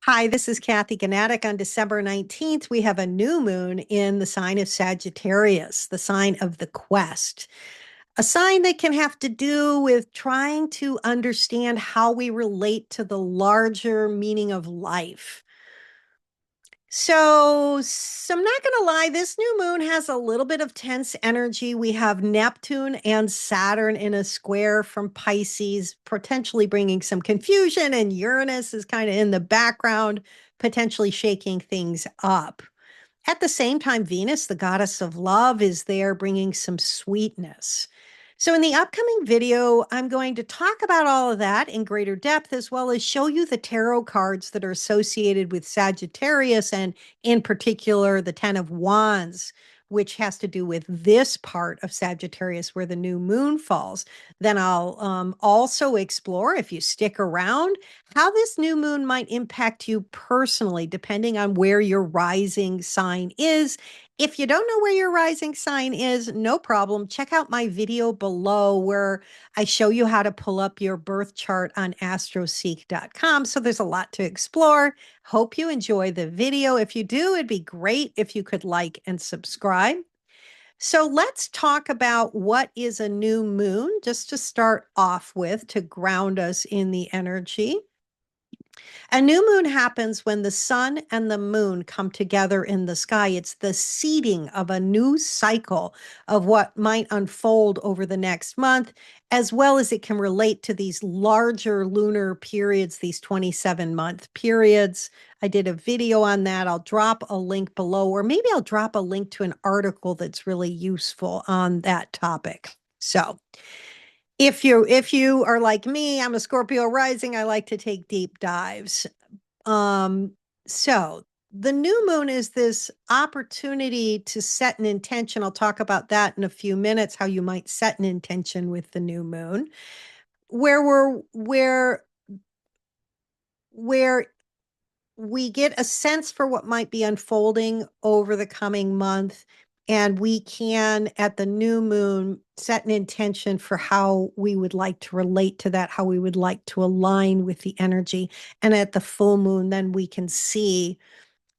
Hi, this is Kathy Ganatic. On December 19th, we have a new moon in the sign of Sagittarius, the sign of the quest, a sign that can have to do with trying to understand how we relate to the larger meaning of life. So I'm not going to lie, this new moon has a little bit of tense energy. We have Neptune and Saturn in a square from Pisces, potentially bringing some confusion, and Uranus is kind of in the background, potentially shaking things up. At the same time, Venus, the goddess of love, is there bringing some sweetness. So, in the upcoming video, I'm going to talk about all of that in greater depth, as well as show you the tarot cards that are associated with Sagittarius, and in particular, the Ten of Wands, which has to do with this part of Sagittarius where the new moon falls. Then I'll also explore, if you stick around, how this new moon might impact you personally, depending on where your rising sign is. If you don't know where your rising sign is, no problem. Check out my video below where I show you how to pull up your birth chart on astroseek.com. So there's a lot to explore. Hope you enjoy the video. If you do, it'd be great if you could like and subscribe. So let's talk about what is a new moon, just to start off with, to ground us in the energy. A new moon happens when the sun and the moon come together in the sky. It's the seeding of a new cycle of what might unfold over the next month, as well as it can relate to these larger lunar periods, these 27-month periods. I did a video on that. I'll drop a link below, or maybe I'll drop a link to an article that's really useful on that topic. So, if you are like me, I'm a Scorpio rising, I like to take deep dives. So the new moon is this opportunity to set an intention. I'll talk about that in a few minutes, how you might set an intention with the new moon, where where we get a sense for what might be unfolding over the coming month. And we can, at the new moon, set an intention for how we would like to relate to that, how we would like to align with the energy. And at the full moon, then we can see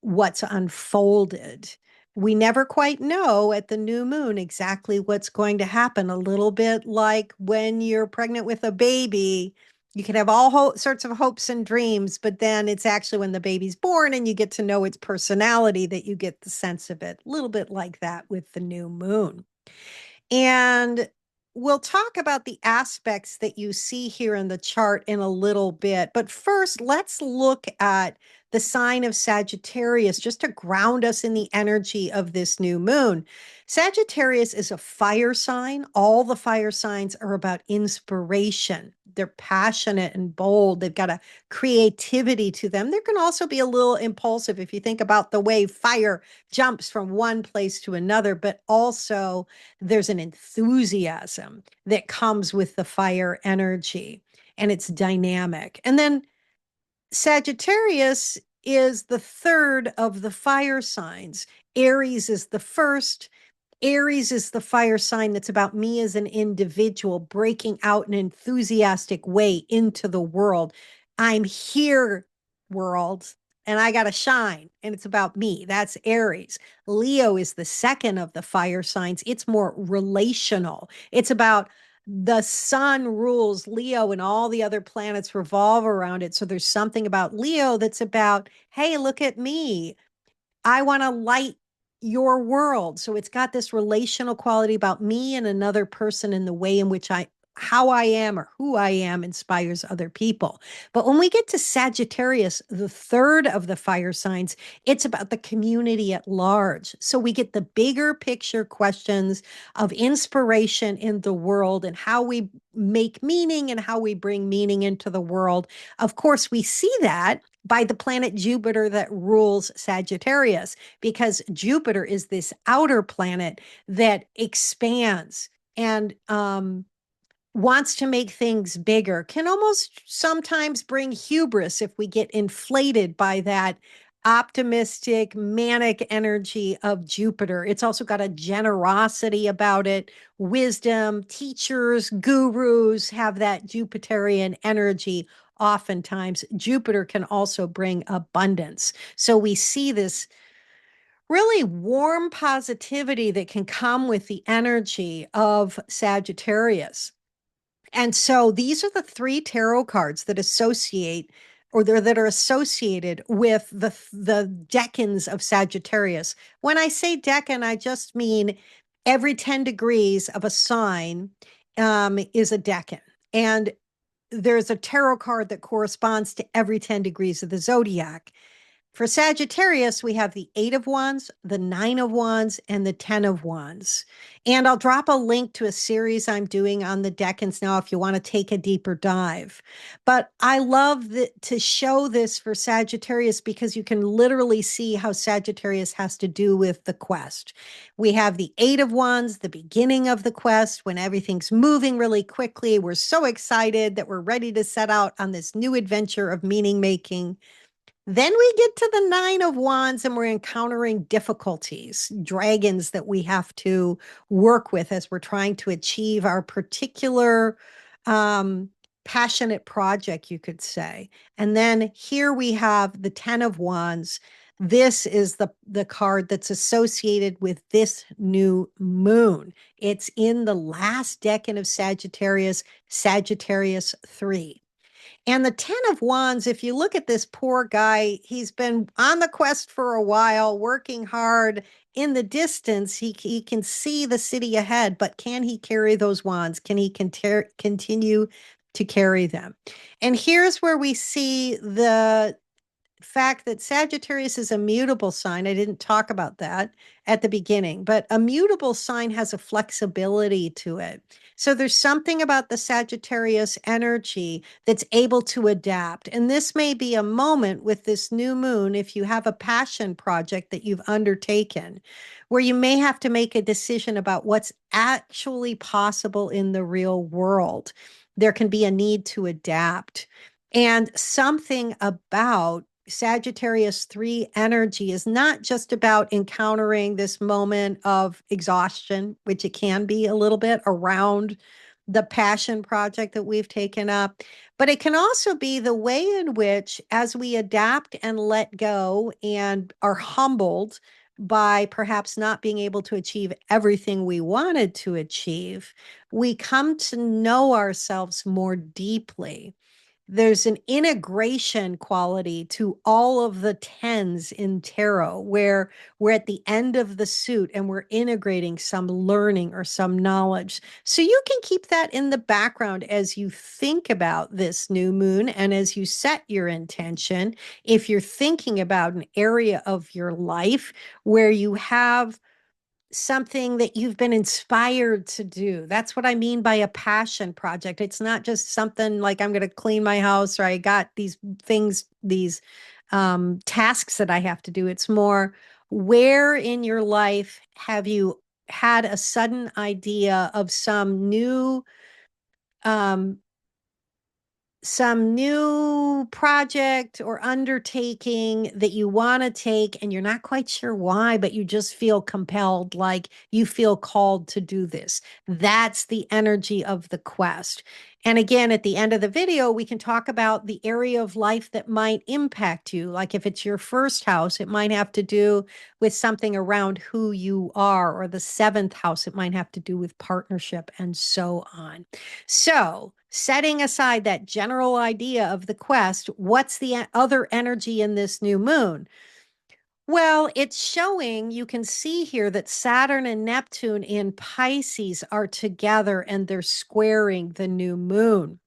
what's unfolded. We never quite know at the new moon exactly what's going to happen. A little bit like when you're pregnant with a baby, you can have all sorts of hopes and dreams, but then it's actually when the baby's born and you get to know its personality that you get the sense of it. A little bit like that with the new moon. And we'll talk about the aspects that you see here in the chart in a little bit. But first, let's look at the sign of Sagittarius just to ground us in the energy of this new moon. Sagittarius is a fire sign. All the fire signs are about inspiration. They're passionate and bold. They've got a creativity to them. There can also be a little impulsive if you think about the way fire jumps from one place to another, but also there's an enthusiasm that comes with the fire energy, and it's dynamic. And then Sagittarius is the third of the fire signs. Aries is the first. Aries is the fire sign that's about me as an individual breaking out in an enthusiastic way into the world. I'm here, world, and I got to shine, and it's about me. That's Aries. Leo is the second of the fire signs. It's more relational. It's about the sun rules Leo, and all the other planets revolve around it. So there's something about Leo that's about, hey, look at me. I want to light your world. So it's got this relational quality about me and another person, in the way in which how I am or who I am inspires other people. But when we get to Sagittarius, the third of the fire signs, it's about the community at large. So we get the bigger picture questions of inspiration in the world and how we make meaning and how we bring meaning into the world. Of course, we see that by the planet Jupiter that rules Sagittarius, because Jupiter is this outer planet that expands and wants to make things bigger, can almost sometimes bring hubris if we get inflated by that optimistic, manic energy of Jupiter. It's also got a generosity about it. Wisdom, teachers, gurus have that Jupiterian energy oftentimes. Jupiter can also bring abundance. So we see this really warm positivity that can come with the energy of Sagittarius. And so these are the three tarot cards that associate or that are associated with the decans of Sagittarius. When I say decan, I just mean every 10 degrees of a sign is a decan. And there's a tarot card that corresponds to every 10 degrees of the zodiac. For Sagittarius, we have the Eight of Wands, the Nine of Wands, and the Ten of Wands. And I'll drop a link to a series I'm doing on the decans now if you want to take a deeper dive. But I love to show this for Sagittarius because you can literally see how Sagittarius has to do with the quest. We have the Eight of Wands, the beginning of the quest, when everything's moving really quickly. We're so excited that we're ready to set out on this new adventure of meaning making. Then we get to the Nine of Wands and we're encountering difficulties, dragons that we have to work with as we're trying to achieve our particular passionate project, you could say. And then here we have the Ten of Wands. This is the card that's associated with this new moon. It's in the last decan of Sagittarius, Sagittarius III. And the Ten of Wands, if you look at this poor guy, he's been on the quest for a while, working hard. In the distance, he can see the city ahead, but can he carry those wands? Can he continue to carry them? And here's where we see the fact that Sagittarius is a mutable sign. I didn't talk about that at the beginning, but a mutable sign has a flexibility to it. So there's something about the Sagittarius energy that's able to adapt. And this may be a moment with this new moon, if you have a passion project that you've undertaken, where you may have to make a decision about what's actually possible in the real world. There can be a need to adapt. And something about Sagittarius III energy is not just about encountering this moment of exhaustion, which it can be a little bit around the passion project that we've taken up, but it can also be the way in which, as we adapt and let go and are humbled by perhaps not being able to achieve everything we wanted to achieve, we come to know ourselves more deeply. There's an integration quality to all of the tens in tarot where we're at the end of the suit and we're integrating some learning or some knowledge. So you can keep that in the background as you think about this new moon and as you set your intention. If you're thinking about an area of your life where you have something that you've been inspired to do. That's what I mean by a passion project. It's not just something like I'm going to clean my house or I got these things, these tasks that I have to do. It's more, where in your life have you had a sudden idea of um, some new project or undertaking that you want to take and you're not quite sure why, but you just feel compelled, like you feel called to do this. That's the energy of the quest. And again, at the end of the video, we can talk about the area of life that might impact you. Like if it's your first house, it might have to do with something around who you are, or the seventh house, it might have to do with partnership and so on. So, setting aside that general idea of the quest, what's the other energy in this new moon? Well, it's showing, you can see here that Saturn and Neptune in Pisces are together and they're squaring the new moon.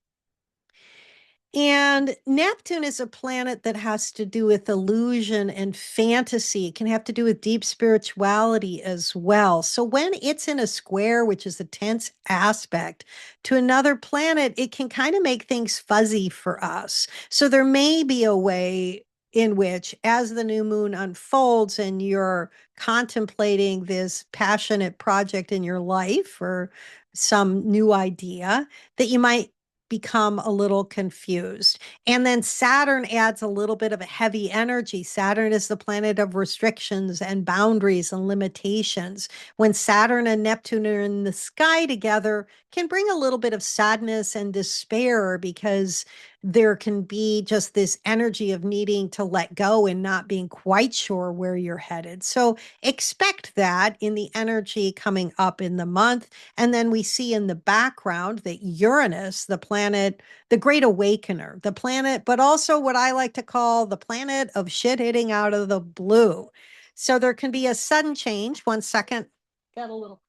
And Neptune is a planet that has to do with illusion and fantasy. It can have to do with deep spirituality as well. So when it's in a square, which is a tense aspect to another planet, it can kind of make things fuzzy for us. So there may be a way in which, as the new moon unfolds and you're contemplating this passionate project in your life or some new idea, that you might become a little confused. And then Saturn adds a little bit of a heavy energy. Saturn is the planet of restrictions and boundaries and limitations. When Saturn and Neptune are in the sky together, can bring a little bit of sadness and despair because There can be just this energy of needing to let go and not being quite sure where you're headed. So expect that in the energy coming up in the month. And then we see in the background that Uranus, the planet, the great awakener, the planet, but also what I like to call the planet of shit hitting out of the blue. So there can be a sudden change. One second. Got a little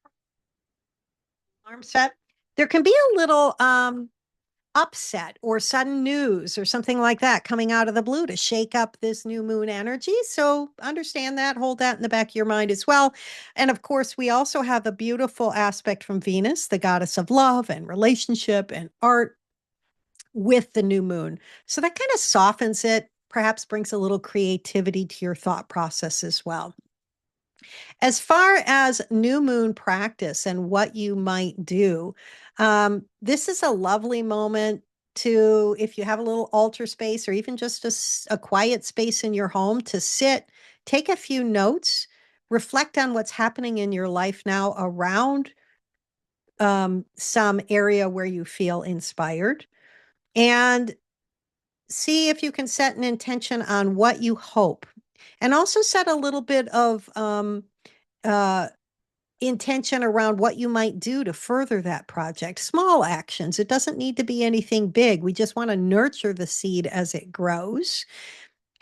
arm set. There can be a little upset or sudden news or something like that coming out of the blue to shake up this new moon energy. So understand that, hold that in the back of your mind as well. And of course, we also have a beautiful aspect from Venus, the goddess of love and relationship and art, with the new moon. So that kind of softens it, perhaps brings a little creativity to your thought process as well. As far as new moon practice and what you might do, this is a lovely moment to, if you have a little altar space or even just a quiet space in your home, to sit, take a few notes, reflect on what's happening in your life now around some area where you feel inspired, and see if you can set an intention on what you hope. And also set a little bit of uh, intention around what you might do to further that project. Small actions. It doesn't need to be anything big. We just want to nurture the seed as it grows.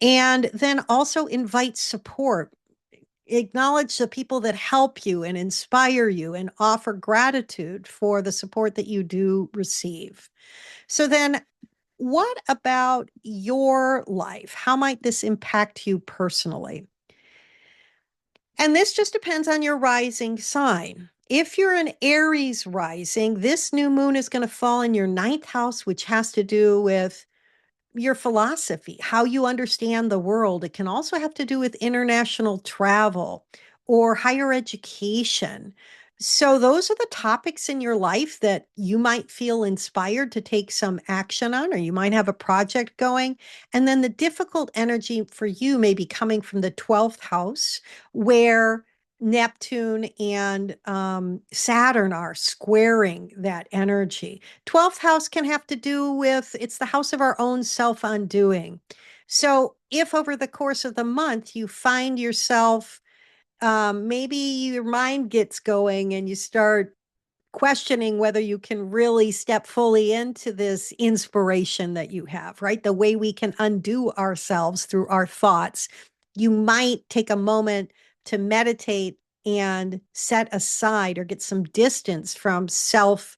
And then also invite support. Acknowledge the people that help you and inspire you and offer gratitude for the support that you do receive. So then, what about your life? How might this impact you personally? And this just depends on your rising sign. If you're an Aries rising, this new moon is going to fall in your ninth house, which has to do with your philosophy, how you understand the world. It can also have to do with international travel or higher education. So, those are the topics in your life that you might feel inspired to take some action on, or you might have a project going. And then the difficult energy for you may be coming from the 12th house, where Neptune and Saturn are squaring that energy. 12th house can have to do with, it's the house of our own self undoing. So if over the course of the month you find yourself, maybe your mind gets going and you start questioning whether you can really step fully into this inspiration that you have, right? The way we can undo ourselves through our thoughts. You might take a moment to meditate and set aside or get some distance from self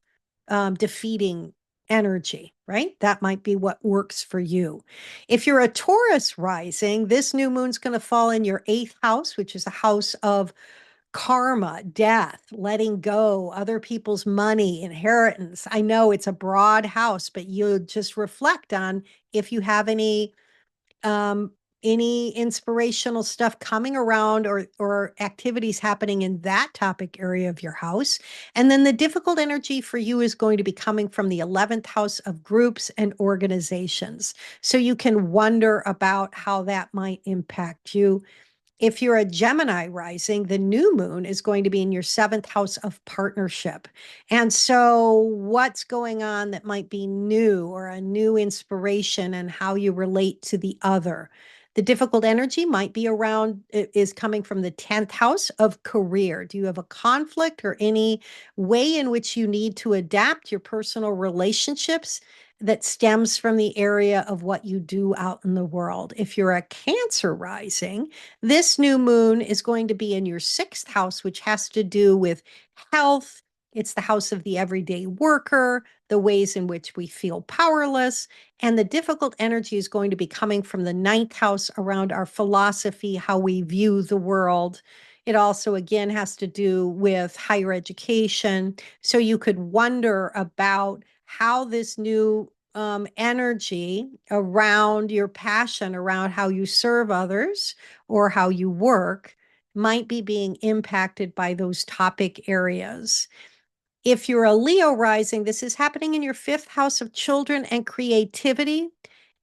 defeating energy, right? That might be what works for you. If you're a Taurus rising, this new moon's going to fall in your eighth house, which is a house of karma, death, letting go, other people's money, inheritance. I know it's a broad house, but you just reflect on if you have um any inspirational stuff coming around, or activities happening in that topic area of your house. And then the difficult energy for you is going to be coming from the 11th house of groups and organizations. So you can wonder about how that might impact you. If you're a Gemini rising, the new moon is going to be in your seventh house of partnership. And so, what's going on that might be new or a new inspiration and how you relate to the other? The difficult energy might be around, is coming from the 10th house of career. Do you have a conflict or any way in which you need to adapt your personal relationships that stems from the area of what you do out in the world? If you're a Cancer rising, this new moon is going to be in your sixth house, which has to do with health. It's the house of the everyday worker, the ways in which we feel powerless. And the difficult energy is going to be coming from the ninth house around our philosophy, how we view the world. It also, again, has to do with higher education. So you could wonder about how this new energy around your passion, around how you serve others or how you work, might be being impacted by those topic areas. If you're a Leo rising, this is happening in your fifth house of children and creativity.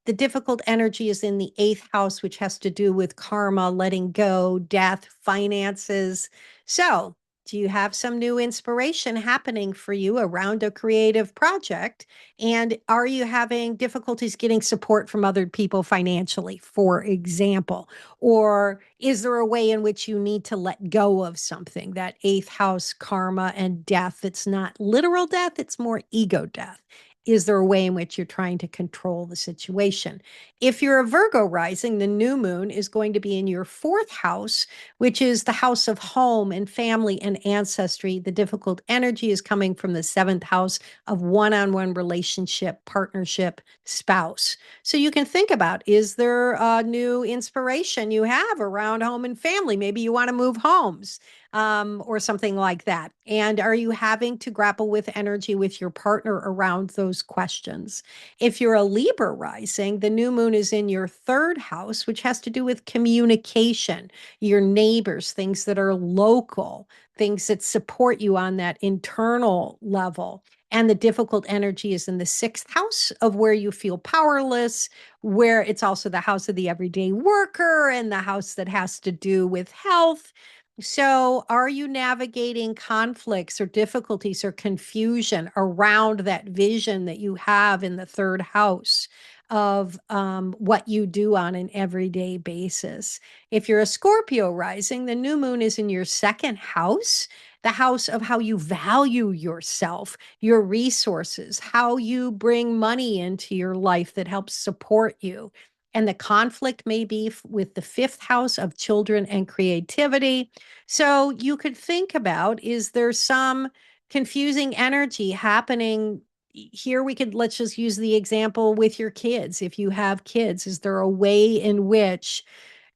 The difficult energy is in the eighth house, which has to do with karma, letting go, death, finances. So Do you have some new inspiration happening for you around a creative project? And are you having difficulties getting support from other people financially, for example? Or is there a way in which you need to let go of something, that eighth house karma and death? It's not literal death, it's more ego death. Is there a way in which you're trying to control the situation? If you're a Virgo rising, the new moon is going to be in your fourth house, which is the house of home and family and ancestry. The difficult energy is coming from the seventh house of one on one relationship, partnership, spouse. So you can think about, is there a new inspiration you have around home and family? Maybe you want to move homes, or something like that. And are you having to grapple with energy with your partner around those questions? If you're a Libra rising, the new moon is in your third house, which has to do with communication, your neighbors, things that are local, things that support you on that internal level. And the difficult energy is in the sixth house of where you feel powerless, where it's also the house of the everyday worker and the house that has to do with health. So, are you navigating conflicts or difficulties or confusion around that vision that you have in the third house of what you do on an everyday basis? If you're a Scorpio rising, the new moon is in your second house, the house of how you value yourself, your resources, how you bring money into your life that helps support you. And the conflict may be with the fifth house of children and creativity. So you could think about, is there some confusing energy happening here? Let's just use the example with your kids. If you have kids, is there a way in which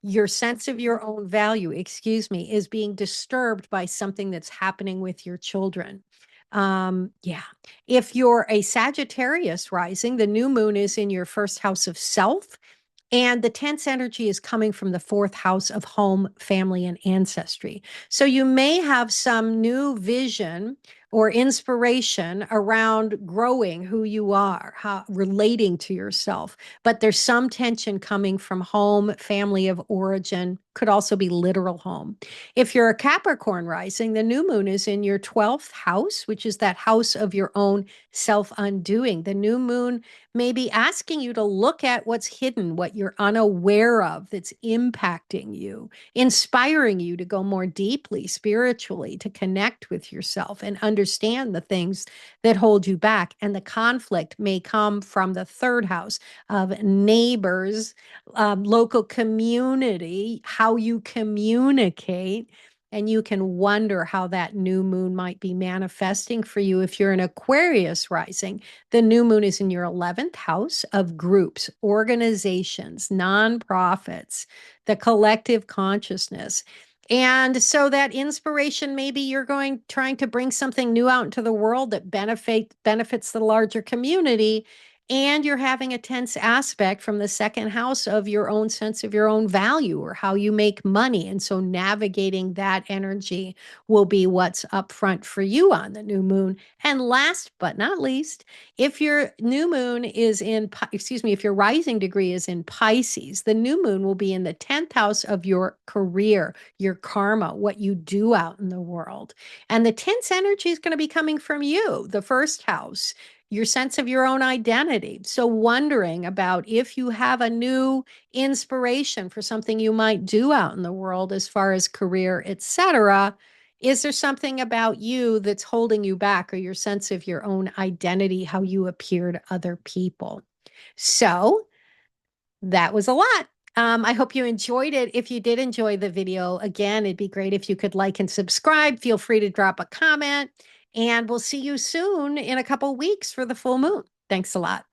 your sense of your own value, excuse me, is being disturbed by something that's happening with your children? Yeah. If you're a Sagittarius rising, the new moon is in your first house of self. And the tense energy is coming from the fourth house of home, family, and ancestry. So you may have some new vision or inspiration around growing who you are, how relating to yourself. But there's some tension coming from home, family of origin, could also be literal home. If you're a Capricorn rising, the new moon is in your 12th house, which is that house of your own self undoing. The new moon may be asking you to look at what's hidden, what you're unaware of that's impacting you, inspiring you to go more deeply spiritually, to connect with yourself and understand the things that hold you back. And the conflict may come from the third house of neighbors, local community, how you communicate. And you can wonder how that new moon might be manifesting for you. If you're an Aquarius rising, the new moon is in your 11th house of groups, organizations, nonprofits, the collective consciousness. And so that inspiration, maybe you're trying to bring something new out into the world that benefits the larger community. And you're having a tense aspect from the second house of your own sense of your own value or how you make money. And so navigating that energy will be what's up front for you on the new moon. And last but not least, if your new moon is if your rising degree is in Pisces, the new moon will be in the 10th house of your career, your karma, what you do out in the world. And the tense energy is going to be coming from you, the first house, your sense of your own identity. So wondering about if you have a new inspiration for something you might do out in the world as far as career, etc. Is there something about you that's holding you back, or your sense of your own identity, how you appear to other people? So that was a lot. I hope you enjoyed it. If you did enjoy the video, again, it'd be great if you could like and subscribe. Feel free to drop a comment, and we'll see you soon in a couple weeks for the full moon. Thanks a lot.